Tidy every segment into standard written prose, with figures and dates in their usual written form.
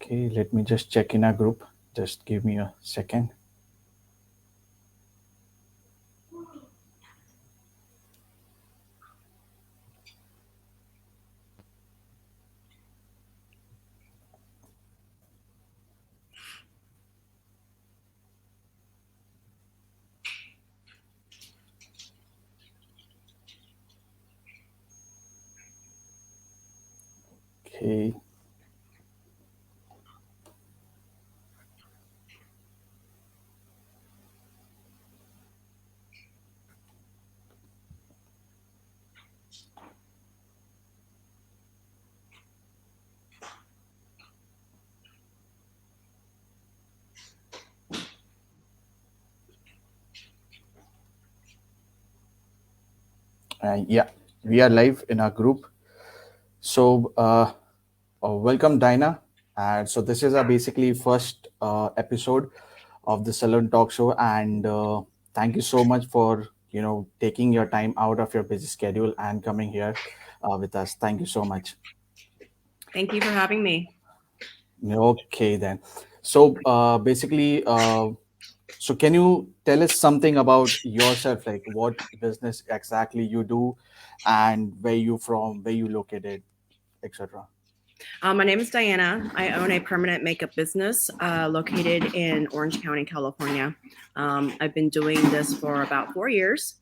Okay, let me just check in our group. Just give me a second. Okay. Yeah, we are live in our group. So, welcome, Dinah. And so, this is our basically first episode of the Salon Talk Show. And thank you so much for taking your time out of your busy schedule and coming here with us. Thank you so much. Thank you for having me. Okay, then. So, so can you tell us something about yourself, like what business exactly you do, and where you from, where you located, etc. My name is Diana. I own a permanent makeup business located in Orange County, California. I've been doing this for about 4 years,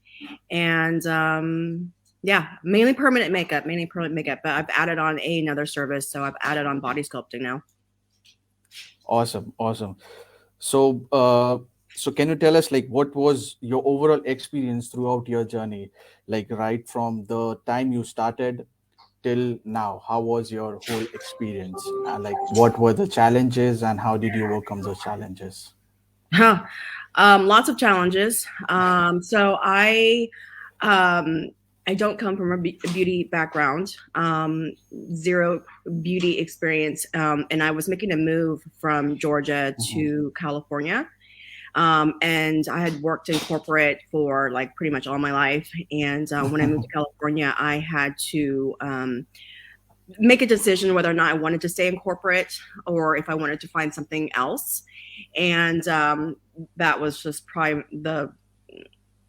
and yeah, mainly permanent makeup. But I've added on another service, so I've added on body sculpting now. Awesome, awesome. So, so can you tell us like what was your overall experience throughout your journey, like right from the time you started till now? How was your whole experience? Like, what were the challenges, and how did you overcome those challenges? Huh. Lots of challenges. Um, I don't come from a beauty background, zero beauty experience, and I was making a move from Georgia Mhm, to California. And I had worked in corporate for like pretty much all my life. And when I moved to California, I had to make a decision whether or not I wanted to stay in corporate or if I wanted to find something else. And that was just probably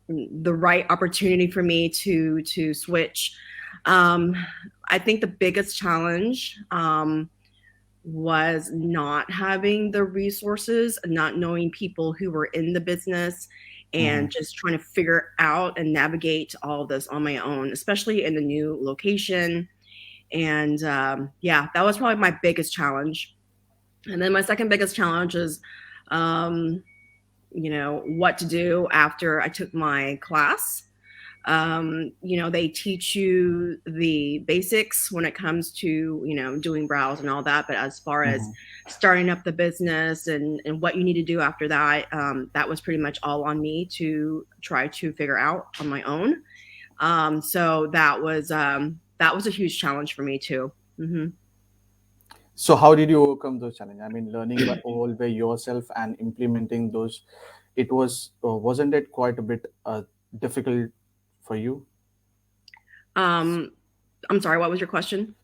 the right opportunity for me to switch. Um, I think the biggest challenge was not having the resources, not knowing people who were in the business, mhm. and just trying to figure out and navigate all of this on my own, especially in the new location. And yeah, that was probably my biggest challenge. And then my second biggest challenge is, um, what to do after I took my class. They teach you the basics when it comes to, doing brows and all that. But as far as Mhm. starting up the business and what you need to do after that, that was pretty much all on me to try to figure out on my own. So that was a huge challenge for me too. Hmm. So how did you overcome those challenges? I mean, learning by all by yourself and implementing those, it was wasn't it quite a bit difficult for you? Um, I'm sorry, what was your question?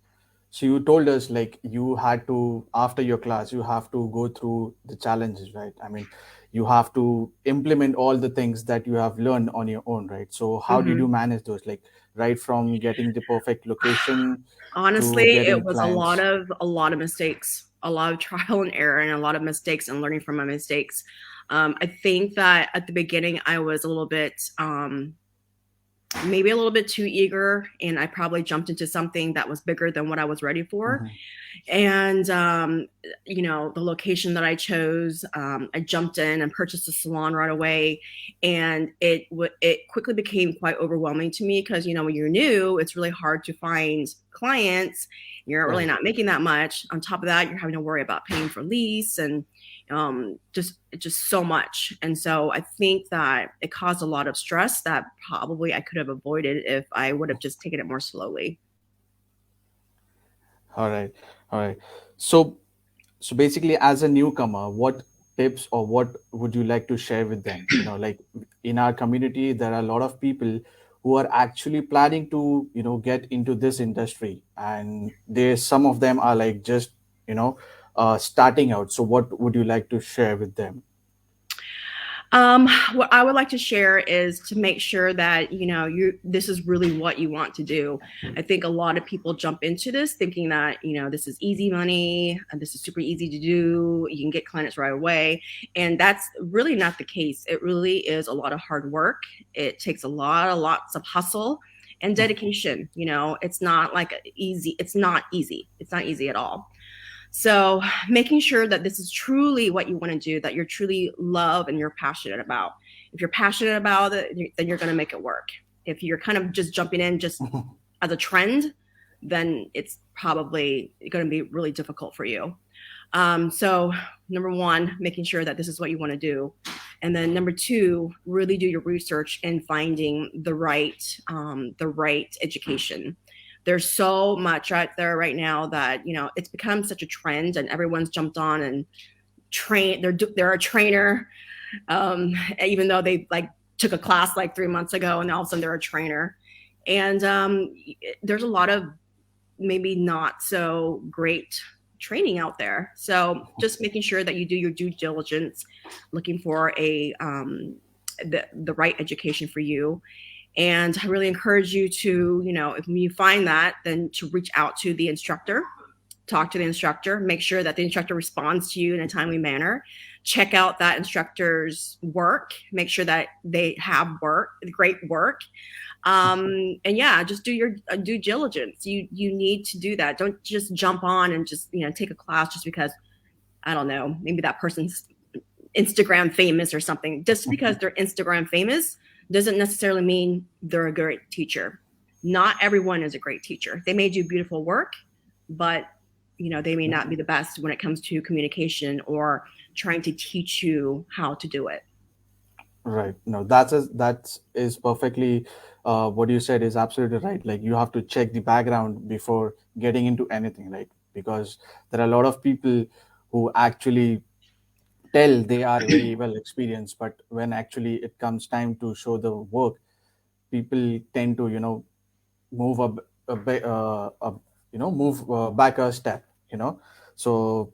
So you told us like you had to after your class you have to go through the challenges, right? I mean, you have to implement all the things that you have learned on your own, right? So how did Hmm. you manage those, like right from getting the perfect location to Honestly, it getting was clients? a lot of mistakes, a lot of trial and error, and a lot of mistakes and learning from my mistakes. I think that at the beginning I was a little bit maybe a little bit too eager, and I probably jumped into something that was bigger than what I was ready for. Mhm. And the location that I chose, I jumped in and purchased a salon right away, and it quickly became quite overwhelming to me because when you're new, it's really hard to find clients. You're really Correct. not making that much. On top of that, you're having to worry about paying for lease and just so much. And so I think that it caused a lot of stress that probably I could have avoided if I would have just taken it more slowly. All right, all right. So so basically, as a newcomer, what tips or what would you like to share with them? Like in our community there are a lot of people who are actually planning to get into this industry, and there's some of them are like just you know starting out. So what would you like to share with them? What I would like to share is to make sure that you this is really what you want to do. I think a lot of people jump into this thinking that this is easy money and this is super easy to do. You can get clients right away, and that's really not the case. It really is a lot of hard work. It takes lots of hustle and dedication. It's not like easy. It's not easy. It's not easy at all. So making sure that this is truly what you want to do, that you're truly love and you're passionate about. If you're passionate about it, then you're going to make it work. If you're kind of just jumping in just as a trend, then it's probably going to be really difficult for you. So number one, making sure that this is what you want to do. And then number two, really do your research in finding the right education. There's so much out there right now that it's become such a trend, and everyone's jumped on and train. They're a trainer, even though they like took a class like 3 months ago, and all of a sudden they're a trainer. And there's a lot of maybe not so great training out there. So just making sure that you do your due diligence, looking for the right education for you. And I really encourage you to, if you find that, then to reach out to the instructor, talk to the instructor, make sure that the instructor responds to you in a timely manner. Check out that instructor's work, make sure that they have great work. And yeah, just do your due diligence. You need to do that. Don't just jump on and just, take a class just because, I don't know, maybe that person's Instagram famous or something. Just because they're Instagram famous doesn't necessarily mean they're a great teacher. Not everyone is a great teacher. They may do beautiful work, but they may not be the best when it comes to communication or trying to teach you how to do it. Right. No, that is perfectly what you said is absolutely right. Like you have to check the background before getting into anything, right? Because there are a lot of people who actually tell they are very well experienced, but when actually it comes time to show the work, people tend to move a, bit, move back a step. So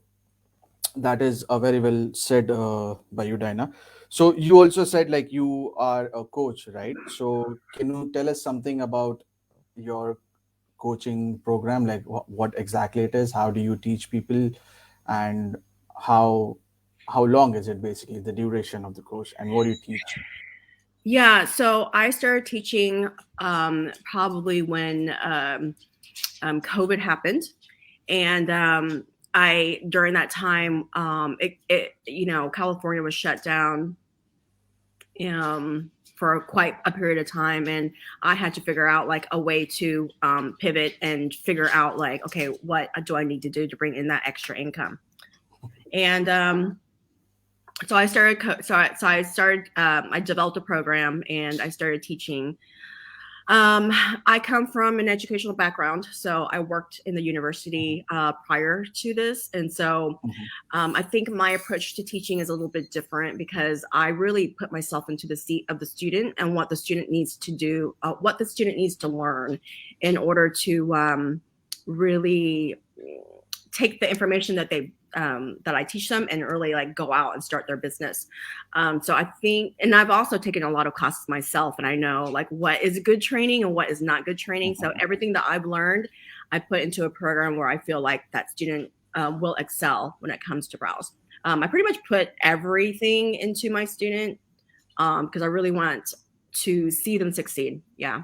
that is a very well said by you, Dinah. So you also said like you are a coach, right? So can you tell us something about your coaching program, like what exactly it is? How do you teach people, and how how long is it basically the duration of the course, and what do you teach? Yeah, so I started teaching probably when COVID happened, and I during that time, California was shut down for quite a period of time, and I had to figure out like a way to pivot and figure out like, okay, what do I need to do to bring in that extra income? And so I started. I developed a program and I started teaching. I come from an educational background, so I worked in the university prior to this, and so Mhm. I think my approach to teaching is a little bit different because I really put myself into the seat of the student and what the student needs to do, what the student needs to learn in order to really take the information that I teach them and really like go out and start their business. So I think, and I've also taken a lot of classes myself, and I know like what is good training and what is not good training. So everything that I've learned, I put into a program where I feel like that student will excel when it comes to browse. I pretty much put everything into my student because I really want to see them succeed. Yeah.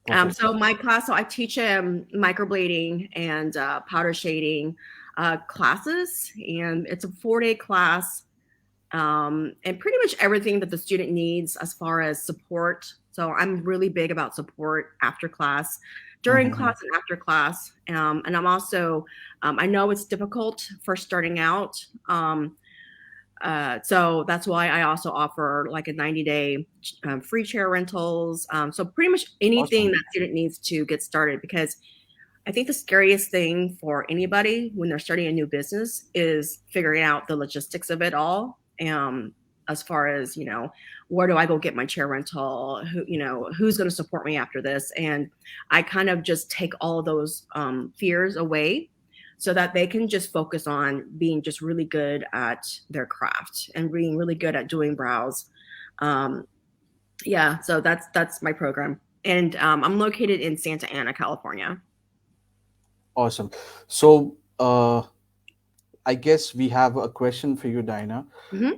Perfect. So my class, so I teach microblading and powder shading classes, and it's a 4-day class, and pretty much everything that the student needs as far as support. So I'm really big about support after class, during Mhm. class, and after class. And I'm also, I know it's difficult for starting out. So that's why I also offer like a 90-day free chair rentals. So pretty much anything Awesome. that student needs to get started, because I think the scariest thing for anybody when they're starting a new business is figuring out the logistics of it all. As far as, where do I go get my chair rental? Who's going to support me after this? And I kind of just take all of those fears away so that they can just focus on being just really good at their craft and being really good at doing brows. Um, yeah, so that's my program, and I'm located in Santa Ana, California. Awesome. So, I guess we have a question for you, Dinah. Hmm.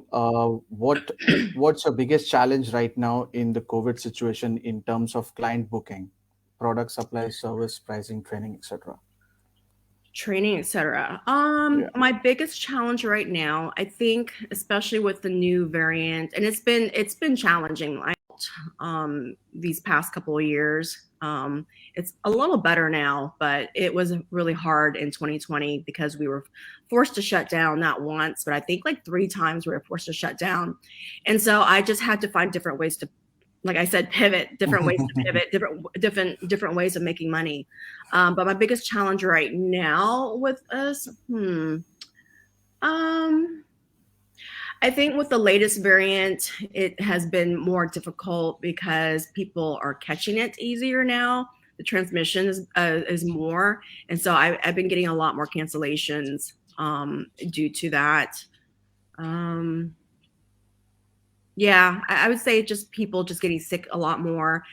What what's your biggest challenge right now in the COVID situation in terms of client booking, product supply, service, pricing, training, etc.? Training, etc. Yeah. My biggest challenge right now, I think, especially with the new variant, and it's been challenging. These past couple of years. It's a little better now, but it was really hard in 2020 because we were forced to shut down not once, but I think like 3 times we were forced to shut down. And so I just had to find different ways to, like I said, pivot, different ways to pivot, different ways of making money. But my biggest challenge right now with us, um, I think with the latest variant, it has been more difficult because people are catching it easier now. The transmission is more, and so I've been getting a lot more cancellations due to that. Um, yeah, I would say just people just getting sick a lot more.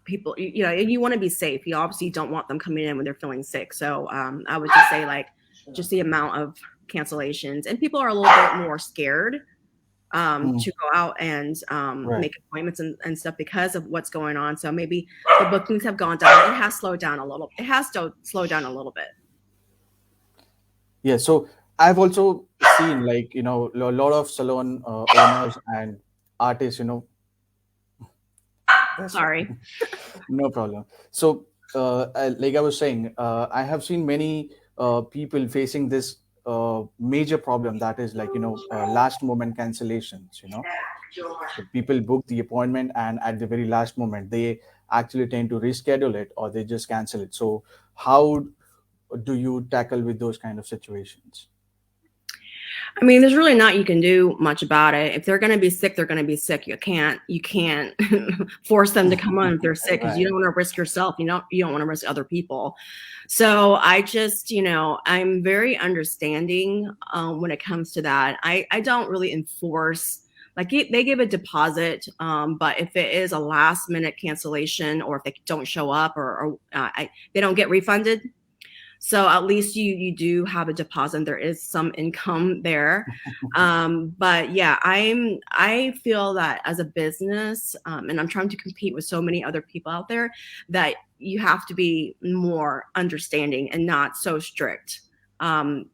People, you want to be safe. You obviously don't want them coming in when they're feeling sick. So I would just say like just the amount of cancellations, and people are a little bit more scared Mm, to go out and right. make appointments and stuff because of what's going on. So maybe the bookings have gone down. It has slowed down a little. It has to slow down a little bit. Yeah. So I've also seen, like, a lot of salon owners and artists. That's right. Sorry. No problem. So, like I was saying, I have seen many people facing this major problem, that is, like, last moment cancellations. So people book the appointment, and at the very last moment, they actually tend to reschedule it, or they just cancel it. So, how do you tackle with those kind of situations? I mean, there's really not you can do much about it. If they're going to be sick, they're going to be sick. You can't force them to come on if they're sick because you Right. don't want to risk yourself. You don't want to risk other people. So I just, I'm very understanding when it comes to that. I don't really enforce. Like they give a deposit, but if it is a last minute cancellation or if they don't show up or they don't get refunded, so at least you do have a deposit. There is some income there. But yeah, I feel that as a business, and I'm trying to compete with so many other people out there, that you have to be more understanding and not so strict.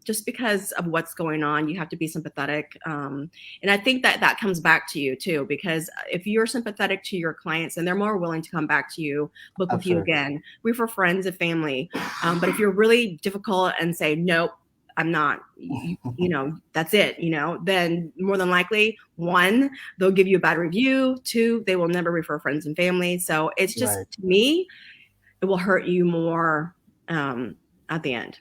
Just because of what's going on, you have to be sympathetic. And I think that that comes back to you too, because if you're sympathetic to your clients and they're more willing to come back to you, book with you Absolutely. again, refer friends and family. But if you're really difficult and say, nope, I'm not, that's it, then more than likely, one, they'll give you a bad review. Two, they will never refer friends and family. So it's just, Right. to me, it will hurt you more at the end.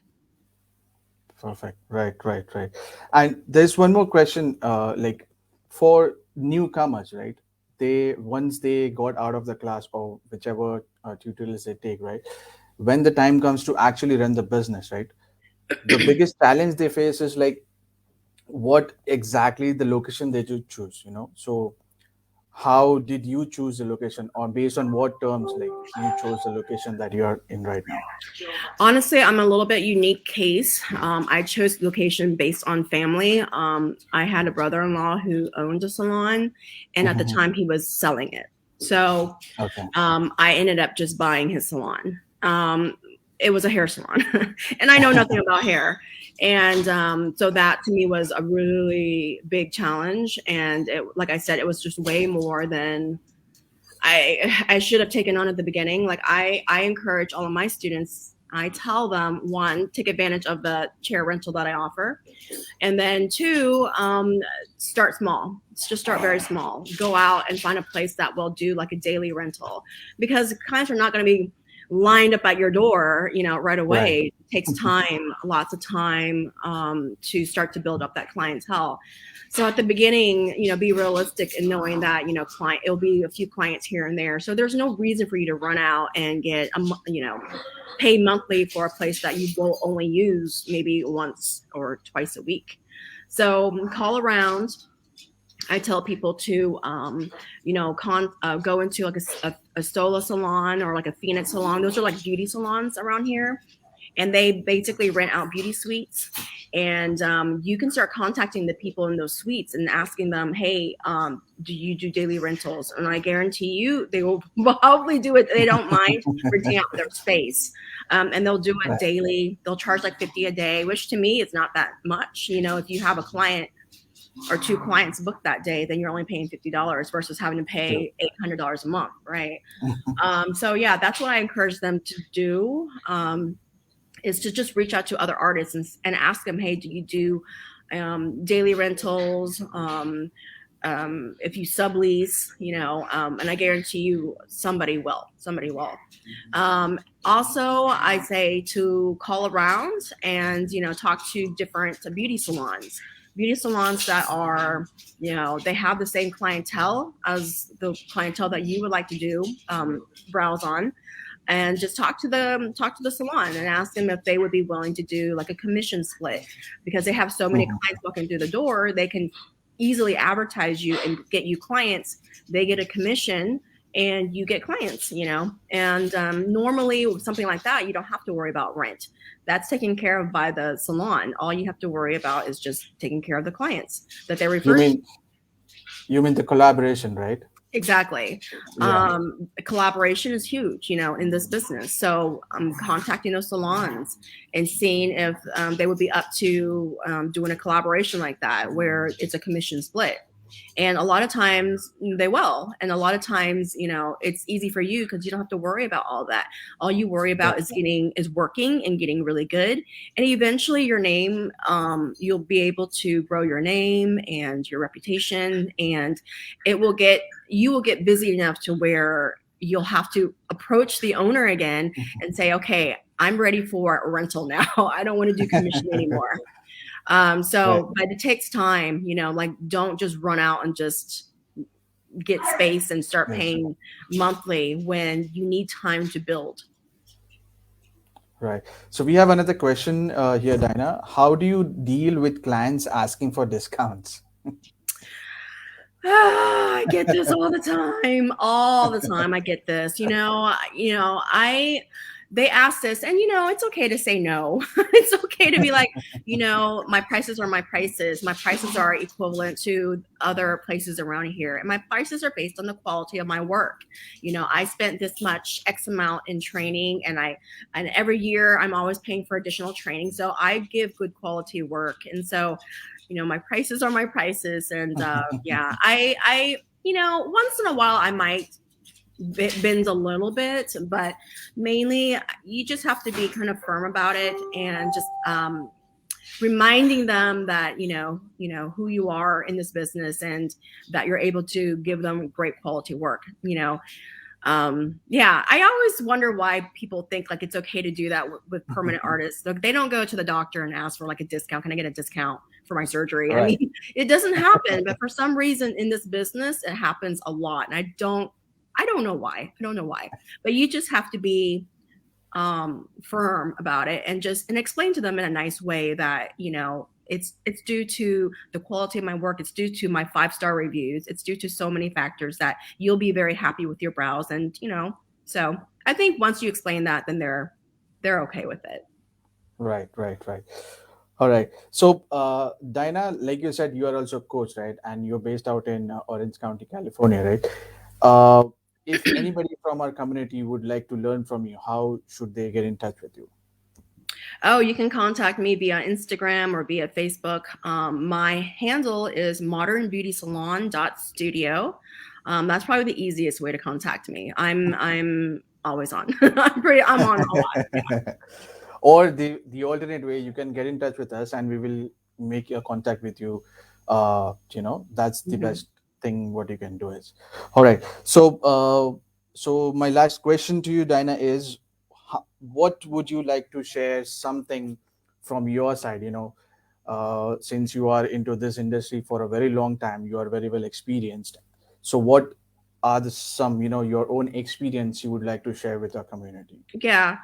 Perfect. Right, right, right. And there's one more question, like, for newcomers, right? They, once they got out of the class or whichever tutorials they take, right? When the time comes to actually run the business, right? The biggest challenge they face is, like, what exactly the location they should choose, So how did you choose the location, or based on what terms, like, you chose the location that you are in right now? Honestly, I'm a little bit unique case. I chose location based on family. I had a brother-in-law who owned a salon, and at the time he was selling it. So Okay. I ended up just buying his salon. It was a hair salon, and I know nothing about hair. And so that to me was a really big challenge. And like I said, it was just way more than I should have taken on at the beginning. Like I encourage all of my students. I tell them, one, take advantage of the chair rental that I offer, and then two, start small. Just start very small. Go out and find a place that will do like a daily rental, because clients are not going to be lined up at your door, right Right. away. It takes time, lots of time, to start to build up that clientele. So at the beginning, be realistic in knowing that, it'll be a few clients here and there. So there's no reason for you to run out and get pay monthly for a place that you will only use maybe once or twice a week. So call around. I tell people to, go into like a Stola salon or like a Phoenix salon. Those are like beauty salons around here, and they basically rent out beauty suites. And you can start contacting the people in those suites and asking them, hey, do you do daily rentals? And I guarantee you they will probably do it. They don't mind renting out their space. And they'll do it Right. daily. They'll charge like 50 a day, which to me is not that much. If you have a client or two clients booked that day, then you're only paying $50 versus having to True. pay $800 a month, right? So yeah, that's what I encourage them to do. Is to just reach out to other artists and ask them, hey, do you do daily rentals? If you sublease, and I guarantee you somebody will. Also, I say to call around and, talk to different beauty salons that are, they have the same clientele as the clientele that you would like to do browse on, and just talk to the salon and ask them if they would be willing to do like a commission split, because they have so many Mhm. clients walking through the door. They can easily advertise you and get you clients. They get a commission and you get clients, and normally with something like that, you don't have to worry about rent. That's taken care of by the salon. All you have to worry about is just taking care of the clients that they You refer to. mean you mean the collaboration, right? Exactly. Yeah. Collaboration is huge, in this business. So I'm contacting those salons and seeing if they would be up to doing a collaboration like that, where it's a commission split. And a lot of times they will. And a lot of times, it's easy for you because you don't have to worry about all that. All you worry about Right. is working and getting really good. And eventually your name, you'll be able to grow your name and your reputation, and you will get busy enough to where you'll have to approach the owner again and say, okay, I'm ready for a rental now. I don't want to do commission anymore. Right. But it takes time, like don't just run out and just get space and start Yes. paying monthly when you need time to build. Right. So we have another question here, Dinah. How do you deal with clients asking for discounts? I get this all the time. All the time I get this. I they ask this, and it's okay to say no. It's okay to be like, my prices are my prices. My prices are equivalent to other places around here. And my prices are based on the quality of my work. I spent this much X amount in training, and every year I'm always paying for additional training. So I give good quality work. And so my prices are my prices. And yeah, once in a while I might bend a little bit, but mainly you just have to be kind of firm about it, and just reminding them that who you are in this business, and that you're able to give them great quality work. Yeah, I always wonder why people think like it's okay to do that with permanent artists. Like they don't go to the doctor and ask for like a discount. Can I get a discount for my surgery? I Right. mean, it doesn't happen, but for some reason in this business, it happens a lot. And I don't know why. I don't know why. But you just have to be firm about it, and explain to them in a nice way that it's due to the quality of my work. It's due to my 5-star reviews. It's due to so many factors that you'll be very happy with your brows. And so I think once you explain that, then they're okay with it. Right. Right. Right. All right. So, Dinah, like you said, you are also a coach, right? And you're based out in Orange County, California, right? Uh, if anybody from our community would like to learn from you, how should they get in touch with you? Oh, you can contact me via Instagram or via Facebook. My handle is modernbeautysalon.studio. That's probably the easiest way to contact me. I'm always on. I'm on a lot. Yeah. Or the alternate way, you can get in touch with us and we will make a contact with you. That's the Mhm. best thing what you can do is. All right. So my last question to you, Dinah, is what would you like to share something from your side? Since you are into this industry for a very long time, you are very well experienced. So, what are some, your own experience you would like to share with our community? Yeah.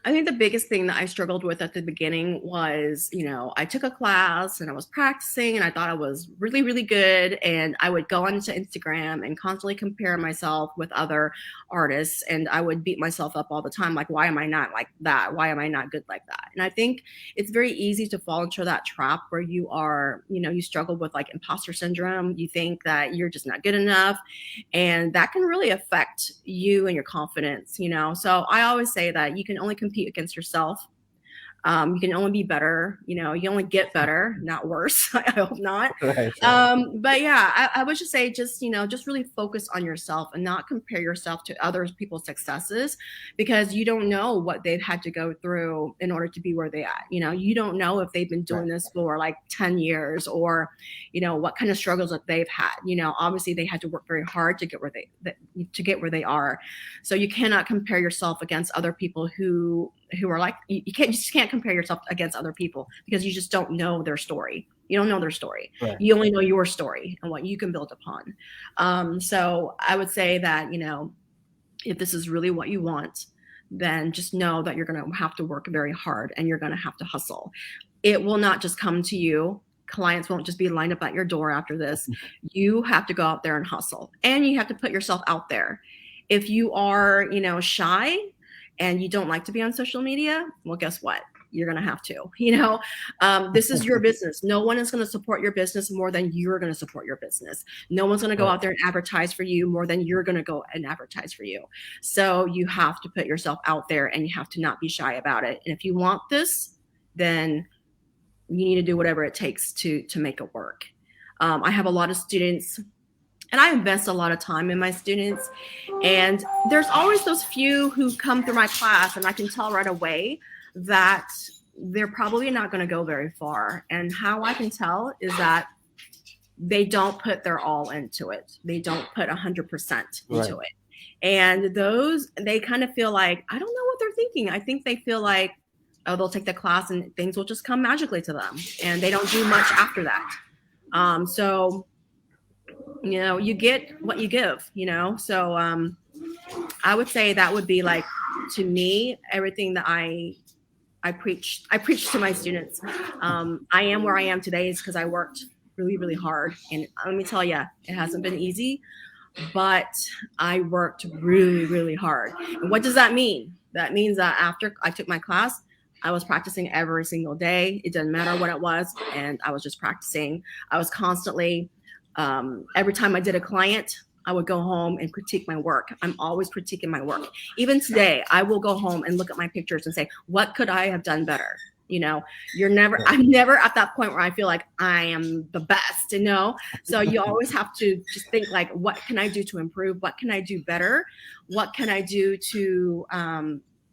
I think the biggest thing that I struggled with at the beginning was, I took a class and I was practicing and I thought I was really, really good. And I would go onto Instagram and constantly compare myself with other artists. And I would beat myself up all the time. Like, why am I not like that? Why am I not good like that? And I think it's very easy to fall into that trap where you are, you struggle with like imposter syndrome. You think that you're just not good enough, and that can really affect you and your confidence. So I always say that you can only compete against yourself. You can only be better. You only get better, not worse. I hope not. Right, right, But yeah, I would just say just really focus on yourself and not compare yourself to other people's successes, because you don't know what they've had to go through in order to be where they at. You don't know if they've been doing right, this for like 10 years, or what kind of struggles that they've had. Obviously they had to work very hard to get where they are. So you cannot compare yourself against other people who are like, you just can't compare yourself against other people, because you just don't know their story. You don't know their story. right. You only know your story and what you can build upon. So I would say that, if this is really what you want, then just know that you're going to have to work very hard and you're going to have to hustle. It will not just come to you. Clients won't just be lined up at your door after this. You have to go out there and hustle, and you have to put yourself out there. If you are, shy and you don't like to be on social media, well, guess what? You're going to have to. This is your business. No one is going to support your business more than you're going to support your business. No one's going to go Right. out there and advertise for you more than you're going to go and advertise for you. So you have to put yourself out there, and you have to not be shy about it. And if you want this, then you need to do whatever it takes to make it work. I have a lot of students, and I invest a lot of time in my students. And there's always those few who come through my class, and I can tell right away that they're probably not going to go very far. And how I can tell is that they don't put their all into it. They don't put 100% Right. into it. And those, they kind of feel like, I don't know what they're thinking. I think they feel like, oh, they'll take the class and things will just come magically to them. And they don't do much after that. So you get what you give. So I would say that would be like, to me, everything that I preach to my students. I am where I am today is because I worked really, really hard. And let me tell you, it hasn't been easy, but I worked really, really hard. And what does that mean? That means that after I took my class, I was practicing every single day. It didn't matter what it was. And I was just practicing. I was constantly, every time I did a client, I would go home and critique my work. I'm always critiquing my work. Even today, I will go home and look at my pictures and say, what could I have done better? Right. I'm never at that point where I feel like I am the best, So you always have to just think like, what can I do to improve? What can I do better? What can I do to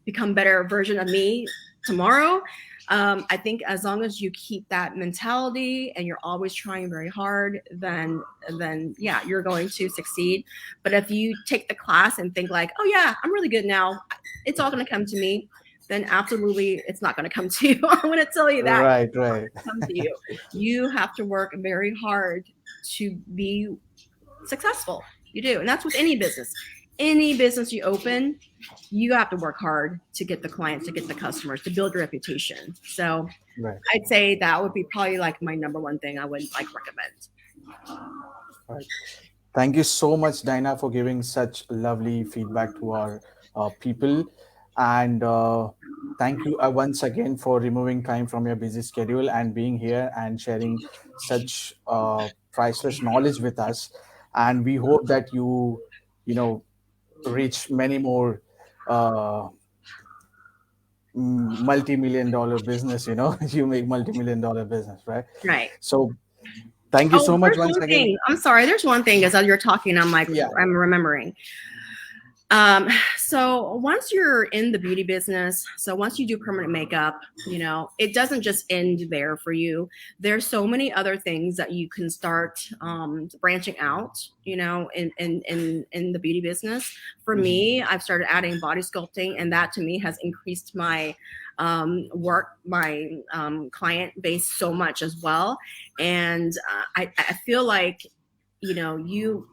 become better version of me tomorrow? I think as long as you keep that mentality and you're always trying very hard, then yeah, you're going to succeed. But if you take the class and think like, oh yeah, I'm really good now, it's all going to come to me, then absolutely it's not going to come to you. I'm going to tell you that Right, it's not right. going to come to you. You have to work very hard to be successful. You do. And that's with any business. Any business you open, you have to work hard to get the clients, to get the customers, to build your reputation. So Right. I'd say that would be probably like my number one thing I would like recommend. Right. Thank you so much, Dinah, for giving such lovely feedback to our people. And thank you once again for removing time from your busy schedule and being here and sharing such priceless knowledge with us. And we hope that you know, reach many more uh, multi-million dollar business. You make multi-million dollar business, right? Right. So thank you so Oh, much there's once one again. thing. I'm sorry. There's one thing as you're talking, I'm like, Yeah. I'm remembering. So once you're in the beauty business, so once you do permanent makeup, it doesn't just end there for you. There's so many other things that you can start branching out, in the beauty business. For Mhm. me, I've started adding body sculpting, and that to me has increased my client base so much as well. And I feel like, you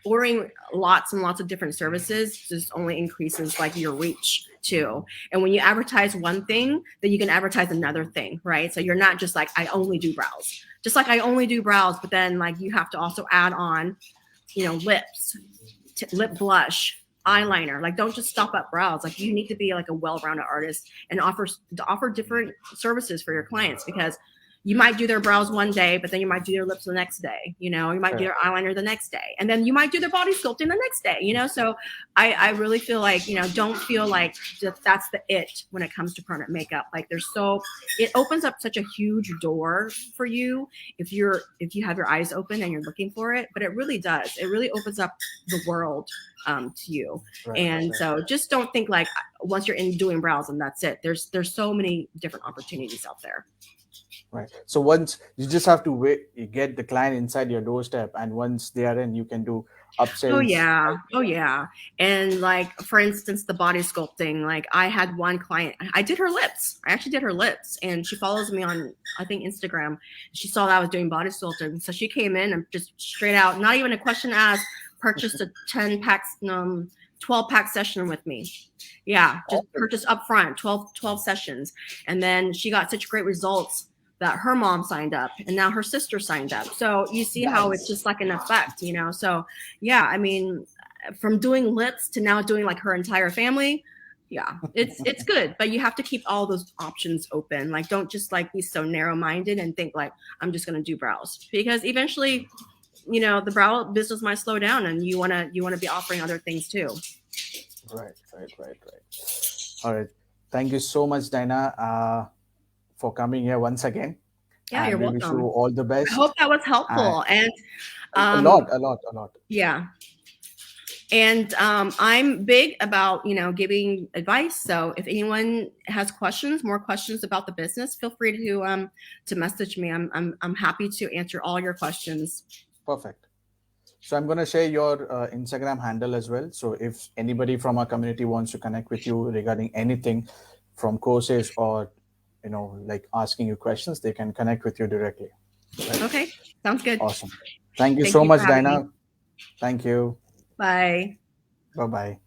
ordering lots and lots of different services just only increases like your reach too. And when you advertise one thing, then you can advertise another thing, right? So you're not just like, I only do brows. Just like I only do brows, but then like you have to also add on, lips, lip blush, eyeliner. Like don't just stop at brows. Like you need to be like a well-rounded artist and offer different services for your clients, because you might do their brows one day, but then you might do their lips the next day. You might do Correct. their eyeliner the next day, and then you might do their body sculpting the next day. So I really feel like, don't feel like that's the it when it comes to permanent makeup. Like it opens up such a huge door for you if you have your eyes open and you're looking for it. But it really does. It really opens up the world to you. Right. And Right. so just don't think like once you're in doing brows and that's it. There's so many different opportunities out there. Right. So once you just have to wait, you get the client inside your doorstep, and once they are in, you can do Oh upsells. yeah. Oh yeah. And like for instance, the body sculpting, like I had one client, I did her lips. I actually did her lips, and she follows me on, I think, Instagram. She saw that I was doing body sculpting. So she came in and just straight out, not even a question asked, purchased a 10 packs 12 pack session with me. Yeah, just Awesome. purchased upfront 12 sessions. And then she got such great results that her mom signed up, and now her sister signed up. So you see how it's Nice. just like an effect. So yeah, I mean, from doing lips to now doing like her entire family. Yeah, it's good, but you have to keep all those options open. Like don't just like be so narrow minded and think like I'm just going to do brows, because eventually, the brow business might slow down, and you want to be offering other things too. Right. Right. Right. Right. All right. Thank you so much, Dinah, for coming here once again, Yeah, and you're we wish you welcome. all the I hope best. that was And helpful. And a um lot, a lot, a lot. yeah. And I'm big about, giving advice. So if anyone has questions, more questions about the business, feel free to message me. I'm happy to answer all your questions. Perfect. So I'm going to share your Instagram handle as well. So if anybody from our community wants to connect with you regarding anything from courses or like asking you questions, they can connect with you directly. Right. Okay, sounds good. Awesome. Thank you Thank so you for much, having me. Dinah. Thank you. Bye. Bye bye.